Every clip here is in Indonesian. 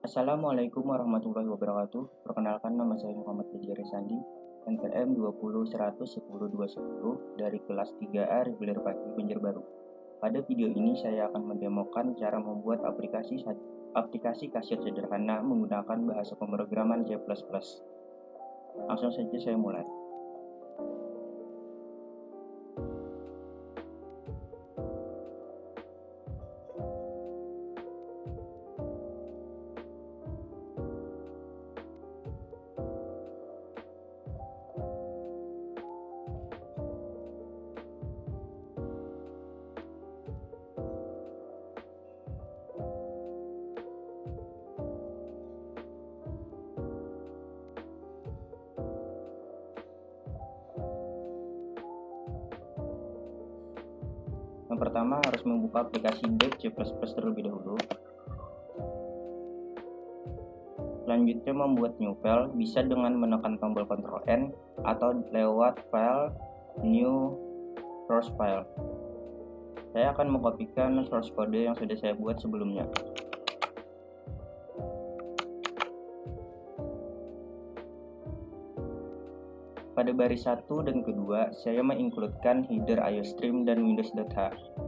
Assalamualaikum warahmatullahi wabarakatuh. Perkenalkan, nama saya Muhammad Rijal Sandi, NPM 20 100 10 210 dari kelas 3A Reguler Pagi Banjarbaru. Pada video ini saya akan mendemokan cara membuat aplikasi kasir sederhana menggunakan bahasa pemrograman C++. Langsung saja saya mulai. Yang pertama harus membuka aplikasi .c++ terlebih dahulu. Selanjutnya membuat new file bisa dengan menekan tombol Ctrl N atau lewat file new source file. Saya akan mengkopikan source code yang sudah saya buat sebelumnya. Pada baris 1 dan kedua, saya mengincludekan header IOStream dan Windows.h.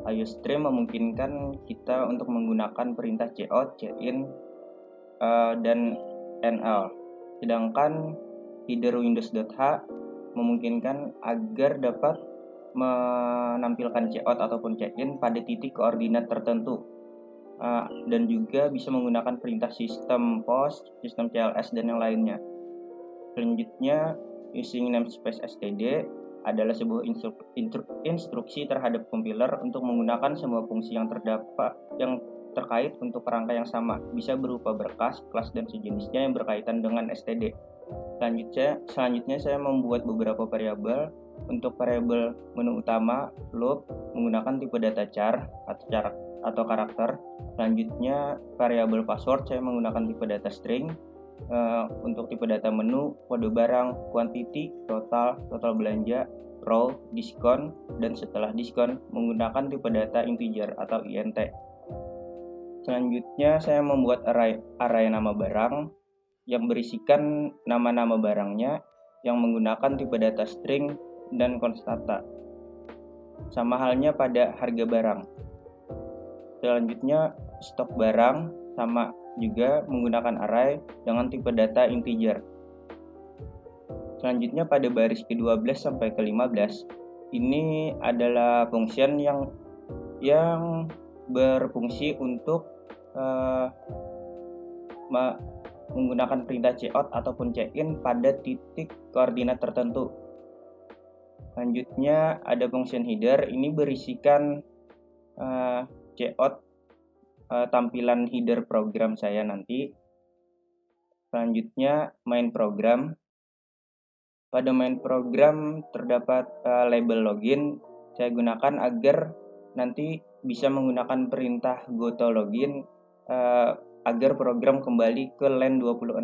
IOStream memungkinkan kita untuk menggunakan perintah cout, cin, dan nl. Sedangkan header Windows.h memungkinkan agar dapat menampilkan cout ataupun cin pada titik koordinat tertentu. Dan juga bisa menggunakan perintah sistem post, sistem CLS, dan yang lainnya. Selanjutnya, using namespace std adalah sebuah instruksi terhadap compiler untuk menggunakan semua fungsi yang terkait untuk kerangka yang sama, bisa berupa berkas, kelas, dan sejenisnya yang berkaitan dengan std. Selanjutnya saya membuat beberapa variabel. Untuk variabel menu utama loop menggunakan tipe data char atau karakter. Selanjutnya variabel password saya menggunakan tipe data string. Untuk tipe data menu, kode barang, quantity, total belanja, row, diskon, dan setelah diskon menggunakan tipe data integer atau int. Selanjutnya saya membuat array nama barang yang berisikan nama-nama barangnya yang menggunakan tipe data string dan konstanta. Sama halnya pada harga barang. Selanjutnya stok barang sama juga menggunakan array dengan tipe data integer. Selanjutnya pada baris ke-12 sampai ke-15, ini adalah function yang berfungsi untuk menggunakan perintah cout ataupun cin pada titik koordinat tertentu. Selanjutnya ada function header, ini berisikan cout tampilan header program saya nanti. Selanjutnya main program. Pada main program terdapat label login. Saya gunakan agar nanti bisa menggunakan perintah go-to-login agar program kembali ke line 26.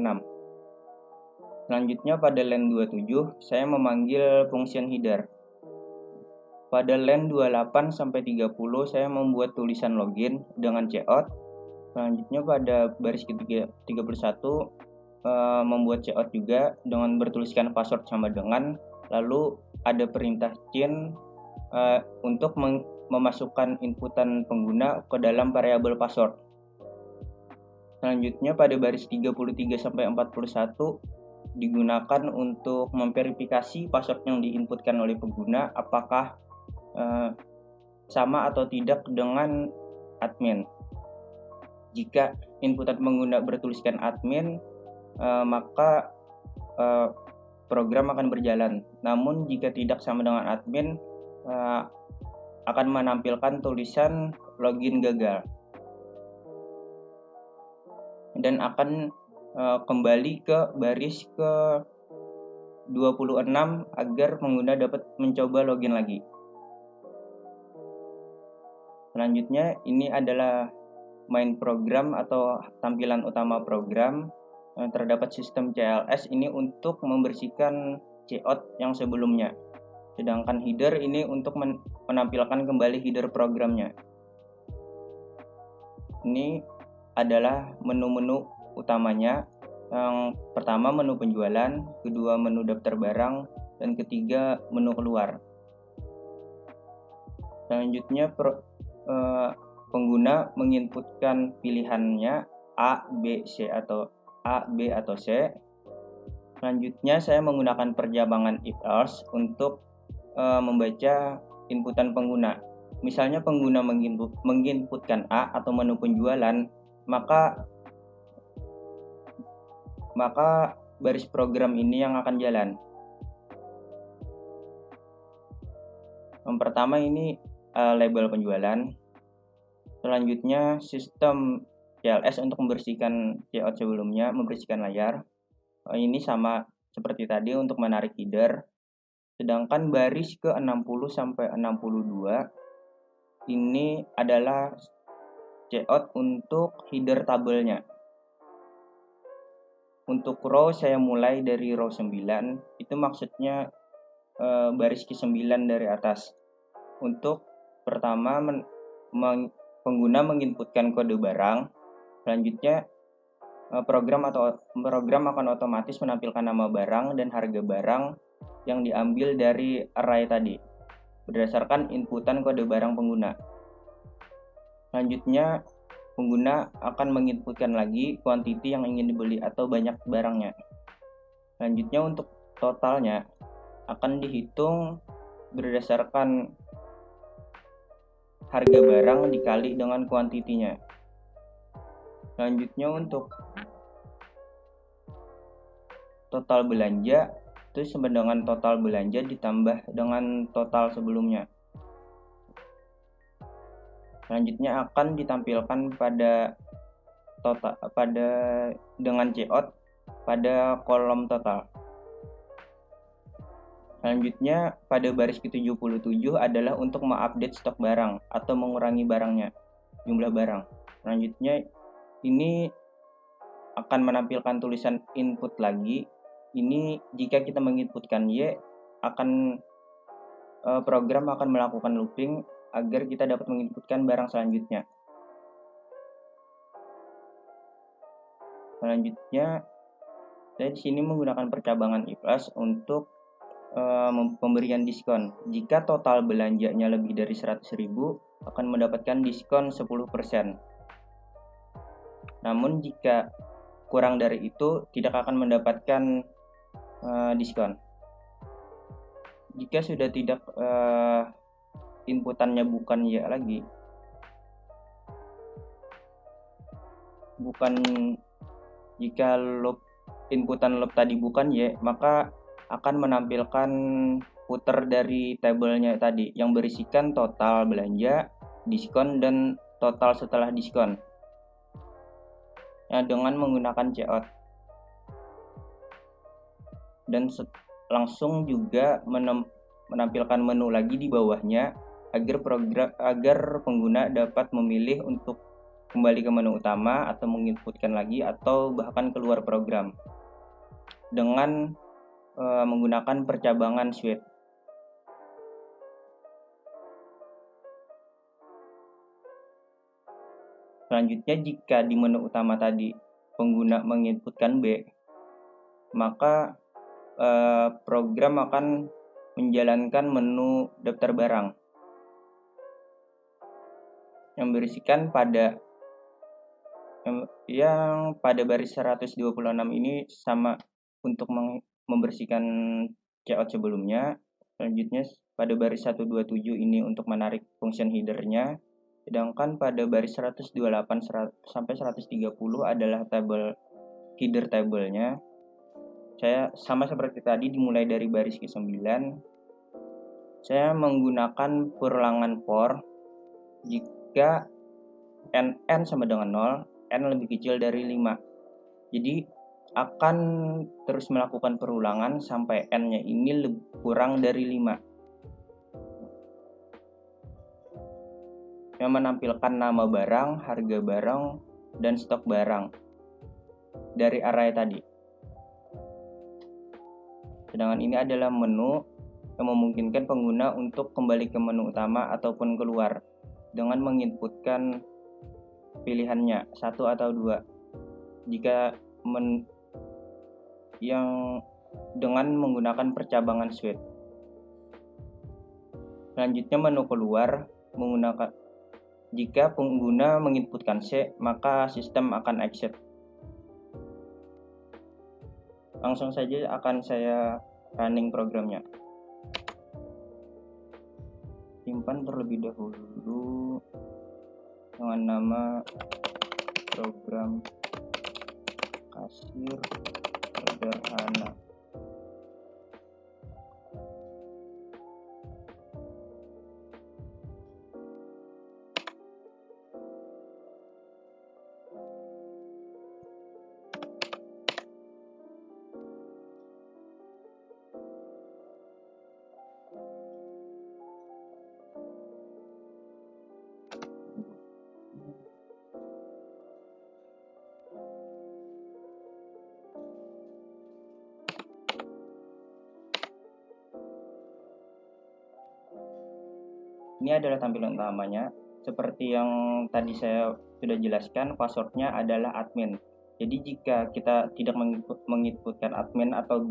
Selanjutnya pada line 27 saya memanggil function header. Pada line 28 sampai 30 saya membuat tulisan login dengan cout. Selanjutnya pada baris ke-31 membuat cout juga dengan bertuliskan password sama dengan, lalu ada perintah cin untuk memasukkan inputan pengguna ke dalam variabel password. Selanjutnya pada baris 33 sampai 41 digunakan untuk memverifikasi password yang diinputkan oleh pengguna apakah sama atau tidak dengan admin. Jika inputan pengguna bertuliskan admin, maka program akan berjalan. Namun jika tidak sama dengan admin, akan menampilkan tulisan login gagal dan akan kembali ke baris ke 26 agar pengguna dapat mencoba login lagi. Selanjutnya ini adalah main program atau tampilan utama program. Terdapat sistem CLS ini untuk membersihkan cout yang sebelumnya. Sedangkan header ini untuk menampilkan kembali header programnya. Ini adalah menu-menu utamanya. Yang pertama menu penjualan, kedua menu daftar barang, dan ketiga menu keluar. Selanjutnya pengguna menginputkan pilihannya A, B, C atau A, B atau C. Selanjutnya saya menggunakan perjabangan if else untuk membaca inputan pengguna. Misalnya pengguna menginputkan A atau menu penjualan, maka baris program ini yang akan jalan. Yang pertama ini label penjualan. Selanjutnya sistem CLS untuk membersihkan layout sebelumnya, membersihkan layar. Ini sama seperti tadi untuk menarik header. Sedangkan baris ke 60 sampai 62 ini adalah layout untuk header tabelnya. Untuk row saya mulai dari row 9, itu maksudnya baris ke-9 dari atas. Untuk pertama pengguna menginputkan kode barang, selanjutnya program akan otomatis menampilkan nama barang dan harga barang yang diambil dari array tadi berdasarkan inputan kode barang pengguna. Selanjutnya pengguna akan menginputkan lagi quantity yang ingin dibeli atau banyak barangnya. Selanjutnya untuk totalnya akan dihitung berdasarkan harga barang dikali dengan kuantitinya. Selanjutnya untuk total belanja itu sama dengan total belanja ditambah dengan total sebelumnya. Selanjutnya akan ditampilkan dengan layout pada kolom total. Selanjutnya pada baris ke-77 adalah untuk mengupdate stok barang atau mengurangi jumlah barang. Selanjutnya ini akan menampilkan tulisan input lagi. Ini jika kita menginputkan Y, program akan melakukan looping agar kita dapat menginputkan barang selanjutnya. Selanjutnya, saya di sini menggunakan percabangan if else untuk pemberian diskon. Jika total belanjanya lebih dari 100.000, akan mendapatkan diskon 10%. Namun jika kurang dari itu, tidak akan mendapatkan diskon. Jika sudah tidak inputannya bukan Y lagi, jika inputan loop tadi bukan Y, maka akan menampilkan footer dari tabelnya tadi yang berisikan total belanja, diskon, dan total setelah diskon dengan menggunakan layout. Dan langsung juga menampilkan menu lagi di bawahnya agar pengguna dapat memilih untuk kembali ke menu utama atau menginputkan lagi atau bahkan keluar program dengan menggunakan percabangan switch. Selanjutnya jika di menu utama tadi pengguna menginputkan B, maka program akan menjalankan menu daftar barang yang berisikan yang pada baris 126 ini sama untuk membersihkan layout sebelumnya. Selanjutnya pada baris 127 ini untuk menarik function headernya, sedangkan pada baris 128 sampai 130 adalah header tabelnya. Saya sama seperti tadi dimulai dari baris ke-9. Saya menggunakan perulangan for jika n sama dengan 0, n lebih kecil dari 5. Jadi akan terus melakukan perulangan sampai n-nya ini kurang dari 5. Yang menampilkan nama barang, harga barang, dan stok barang dari array tadi. Sedangkan ini adalah menu yang memungkinkan pengguna untuk kembali ke menu utama ataupun keluar dengan menginputkan pilihannya 1 atau 2. jika yang dengan menggunakan percabangan suite. Selanjutnya menu keluar menggunakan jika pengguna menginputkan C, maka sistem akan exit. Langsung saja akan saya running programnya. Simpan terlebih dahulu dengan nama program kasir sederhana. Ini adalah tampilan utamanya. Seperti yang tadi saya sudah jelaskan, passwordnya adalah admin. Jadi jika kita tidak menginputkan admin atau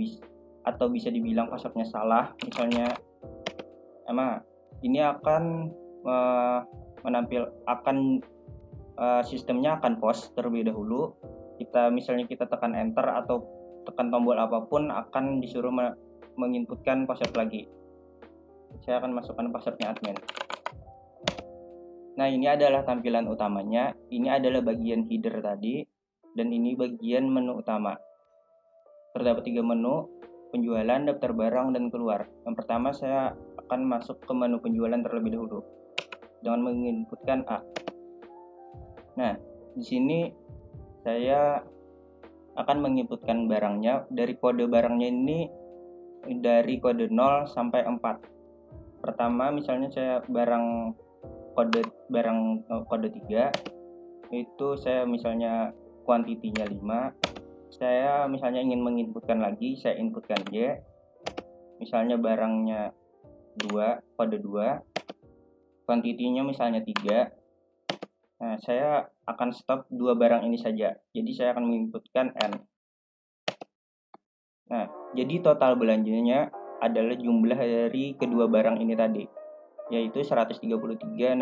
bisa dibilang passwordnya salah, misalnya ini akan sistemnya akan pause terlebih dahulu. Misalnya kita tekan enter atau tekan tombol apapun, akan disuruh menginputkan password lagi. Saya akan masukkan passwordnya admin. Nah, ini adalah tampilan utamanya. Ini adalah bagian header tadi, dan ini bagian menu utama. Terdapat 3 menu: penjualan, daftar barang, dan keluar. Yang pertama, saya akan masuk ke menu penjualan terlebih dahulu dengan menginputkan A. Nah, di sini saya akan menginputkan barangnya. Dari kode barangnya ini dari kode 0 sampai 4. Pertama, misalnya saya kode 3, itu saya misalnya kuantitinya 5. Saya misalnya ingin menginputkan lagi, saya inputkan Y. Misalnya barangnya 2, kode 2, kuantitinya misalnya 3. Nah, saya akan stop 2 barang ini saja. Jadi saya akan menginputkan N. Nah, jadi total belanjanya adalah jumlah dari kedua barang ini tadi, yaitu 133.600.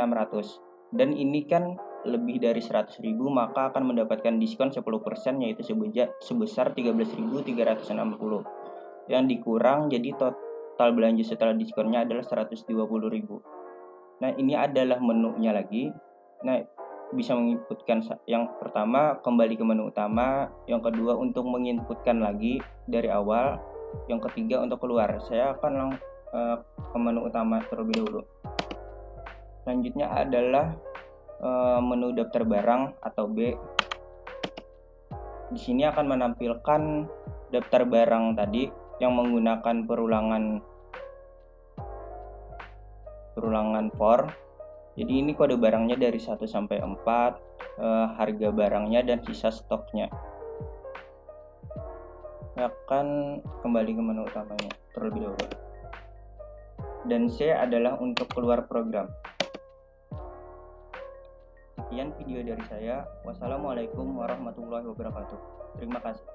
Dan ini kan lebih dari 100.000, maka akan mendapatkan diskon 10%, yaitu sebesar 13.360. Yang dikurang, jadi total belanja setelah diskonnya adalah 120.000. Nah, ini adalah menunya lagi. Nah, bisa menginputkan yang pertama kembali ke menu utama, yang kedua untuk menginputkan lagi dari awal, yang ketiga untuk keluar. Saya akan ke menu utama terlebih dahulu. Selanjutnya adalah menu daftar barang atau B. Di sini akan menampilkan daftar barang tadi yang menggunakan perulangan for. Jadi ini kode barangnya dari 1 sampai 4, harga barangnya dan sisa stoknya. Akan kembali ke menu utamanya terlebih dahulu. Dan C adalah untuk keluar program. Sekian video dari saya. Wassalamualaikum warahmatullahi wabarakatuh. Terima kasih.